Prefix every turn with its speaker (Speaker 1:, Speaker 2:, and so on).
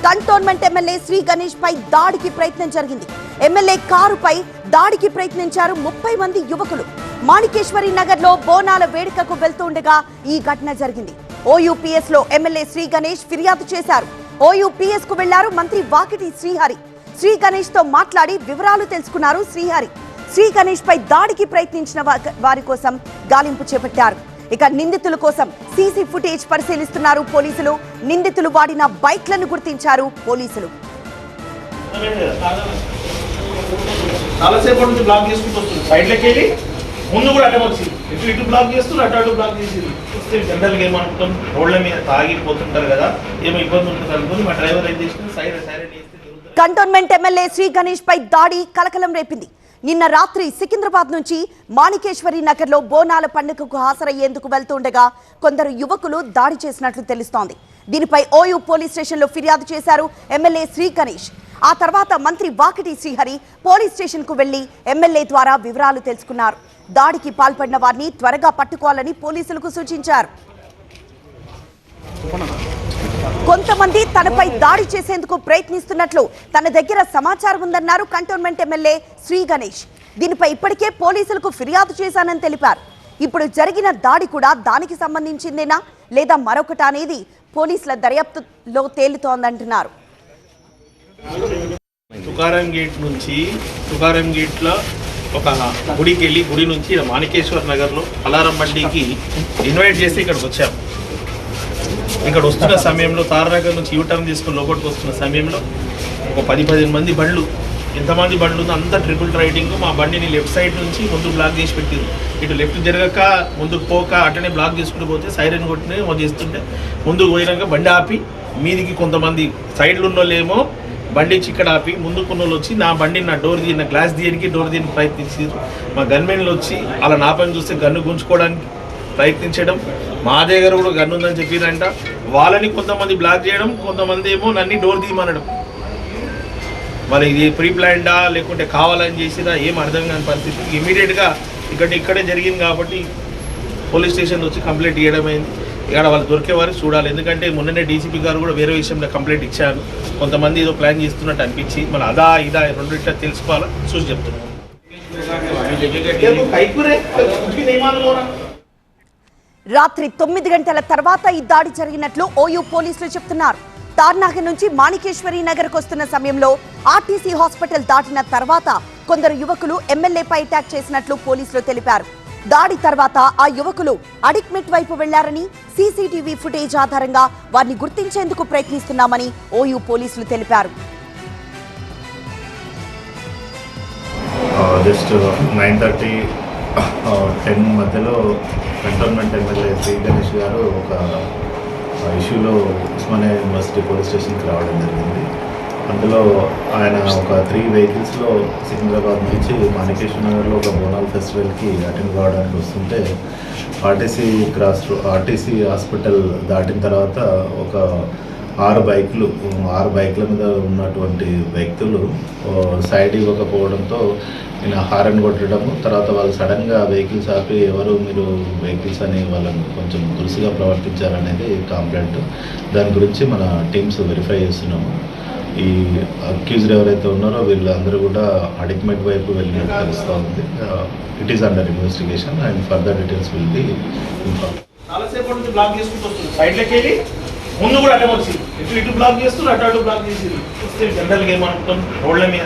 Speaker 1: Cantonment MLA Shri Ganesh పై దాడికి ప్రయత్నం జరిగింది. ఎమ్మెల్యే కారుపై దాడికి ప్రయత్నించారు 30 మంది యువకులు. మాణికేశ్వరి నగర్ లో బోనాల వేడుకకు వెళ్తుండగా ఈ ఘటన జరిగింది. ఓయూపీఎస్ లో ఎమ్మెల్యే శ్రీ గణేష్ ఫిర్యాదు చేశారు. ఓయూపీఎస్ కు వెళ్లారు మంత్రి వాకిటి శ్రీహరి. శ్రీ గణేష్ తో మాట్లాడి వివరాలు తెలుసుకున్నారు శ్రీహరి. శ్రీ గణేష్ పై దాడికి ప్రయత్నించిన వారి కోసం గాలింపు చేపట్టారు. ఇక నిందితుల కోసం సీసీ ఫుటేజ్ పరిశీలిస్తున్నారు పోలీసులు. నిందితులు వాడిన బైక్లను గుర్తించారు పోలీసులు.
Speaker 2: చాలాసేపటి నుంచి బ్లాక్ చేసుకుంటూ వస్తుంది. సైడ్లోకి వెళ్ళి ముందు కూడా అటే వచ్చి ఇటు బ్లాక్ చేస్తున్నారు, అటు బ్లాక్ చేసి వస్తే జనరల్గా ఏమనుకుంటాం, రోడ్ల మీద తాగిపోతుంటారు కదా, ఏమో ఇబ్బంది ఉంటుంది అనుకుని మా డ్రైవర్ ఏం చేసిన siren
Speaker 1: cantonment MLA Shri Ganesh పై దాడి కలకలం రేపింది. నిన్న రాత్రి సికింద్రాబాద్ నుంచి మాణికేశ్వరి నగర్ లో బోనాల పండుగకు హాజరయ్యేందుకు వెళ్తుండగా కొందరు యువకులు దాడి చేసినట్లు తెలుస్తోంది. దీనిపై ఓయూ పోలీస్ స్టేషన్ లో ఫిర్యాదు చేశారు ఎమ్మెల్యే శ్రీ గణేష్. ఆ తర్వాత మంత్రి వాకిటి శ్రీహరి పోలీస్ స్టేషన్ కు వెళ్లి ఎమ్మెల్యే ద్వారా వివరాలు తెలుసుకున్నారు. దాడికి పాల్పడిన వారిని త్వరగా పట్టుకోవాలని పోలీసులకు సూచించారు. కొంతమంది తనపై దాడి చేసేందుకు ప్రయత్నిస్తున్నట్లు తన దగ్గర సమాచారం ఉందన్నారు కంటోన్మెంట్ ఎమ్మెల్యే శ్రీ గణేష్. దీనిపై ఇప్పటికే పోలీసులకు ఫిర్యాదు చేశానని తెలిపారు. ఇప్పుడు జరిగిన దాడి కూడా దానికి సంబంధించిందేనా లేదా మరొకటి అనేది పోలీసుల దర్యాప్తులో తేలుతోందంటున్నారు.
Speaker 2: తుకారం గేట్ లో ఒక గుడికి వెళ్ళి గుడి నుంచి మాణికేశ్వర్ నగర్ లో అలారం బండికి ఇన్వైట్ చేసి ఇక్కడికి వచ్చాము. ఇక్కడ వస్తున్న సమయంలో తారనగర్ నుంచి యూటర్న్ తీసుకుని లోపలికి వస్తున్న సమయంలో ఒక 10-15 మంది బండ్లు, ఎంతమంది బండ్లు ఉందో అంతా ట్రిపుల్ రైడింగ్. మా బండిని లెఫ్ట్ సైడ్ నుంచి ముందు బ్లాక్ చేసి పెట్టారు. ఇటు లెఫ్ట్ జరగక ముందుకు పోక అటనే బ్లాక్ చేసుకుంటూ పోతే సైరన్ కొట్టినే చేస్తుంటే ముందుకు పోయినాక బండి ఆపి మీదికి కొంతమంది సైడ్లు ఉన్నోళ్ళేమో బండి చిక్కడ ఆపి ముందుకున్న వాళ్ళు వచ్చి నా బండిని నా గ్లాస్ తీయడానికి డోర్ తీయడానికి ప్రయత్నించారు. మా గన్మెన్లు వచ్చి అలా నా పని చూస్తే గన్ను గుంజుకోవడానికి ప్రయత్నించడం, మా దగ్గర కూడా గన్ను ఉందని చెప్పిరంట. వాళ్ళని కొంతమంది బ్లాక్ చేయడం, కొంతమంది ఏమో నన్ను డోర్ తీయమనడం. మరి ఇది ప్రీ ప్లాన్డా లేకుంటే కావాలని చేసినా ఏం అర్థం కాని పరిస్థితి. ఇమీడియట్గా ఇక్కడే జరిగింది కాబట్టి పోలీస్ స్టేషన్ వచ్చి కంప్లైంట్ ఇవ్వడం అయింది. ఇక్కడ వాళ్ళు దొరికే వారికి చూడాలి. ఎందుకంటే మొన్ననే డీసీపీ గారు కూడా వేరే విషయంలో కంప్లైంట్ ఇచ్చారు. కొంతమంది ఏదో ప్లాన్ చేస్తున్నట్టు అనిపించి మన అదా ఇదా రెండింటిలో తెలుసుకోవాలని చూసి చెప్తున్నాం.
Speaker 1: రాత్రి 9 గంటల తర్వాత ఈ దాడి జరిగినట్లు ఓయూ పోలీసులు చెప్తున్నారు. తార్నాగర్ నుంచి మాణికేశ్వరి నగర్కు వస్తున్న సమయంలో ఆర్టీసీ హాస్పిటల్ దాటిన తర్వాత కొందరు యువకులు ఎమ్మెల్యేపై అటాక్ చేసినట్లు పోలీసులు తెలిపారు. దాడి తర్వాత ఆ యువకులు అడిక్మెట్ వైపు వెళ్లారని, సీసీటీవీ ఫుటేజ్ ఆధారంగా వారిని గుర్తించేందుకు ప్రయత్నిస్తున్నామని ఓయూ పోలీసులు తెలిపారు.
Speaker 3: జస్ట్ 9:30, 10 మధ్యలో కంటోన్మెంట్ ఎమ్మెల్యే శ్రీ గణేష్ గారు ఒక ఇష్యూలో ఉస్మానియా యూనివర్సిటీ పోలీస్ స్టేషన్కి రావడం జరిగింది. అందులో ఆయన ఒక 3 వెహికల్స్లో సికింద్రాబాద్ నుంచి మాణికేశ్వర నగర్లో ఒక బోనాల్ ఫెస్టివల్కి అటెండ్ కావడానికి వస్తుంటే ఆర్టీసీ హాస్పిటల్ దాటిన తర్వాత ఒక 6 బైక్ల మీద ఉన్నటువంటి వ్యక్తులు సైడ్ ఇవ్వకపోవడంతో నేను హారన్ కొట్టడము, తర్వాత వాళ్ళు సడన్గా వెహికల్స్ ఆపి ఎవరు మీరు వెహికల్స్ అని వాళ్ళని కొంచెం దురుసుగా ప్రవర్తించారనేది కంప్లైంట్. దాని గురించి మన టీమ్స్ వెరిఫై చేస్తున్నాము. ఈ అక్యూజ్డ్ ఎవరైతే ఉన్నారో వీళ్ళందరూ కూడా అడిక్మెట్ వైపు వెళ్ళినట్టు తెలుస్తూ ఉంది. It is under investigation and further details will be inform.
Speaker 2: చాలాసేపటి నుంచి బ్లాక్ చేసుకుంటూ వస్తుంది. సైడ్లోకి వెళ్ళి ముందు కూడా అటే వచ్చి ఇటు బ్లాక్ చేస్తున్నారు, అటు బ్లాక్ చేసి వస్తే జనరల్గా ఏమనుకుంటాం, రోడ్ల మీద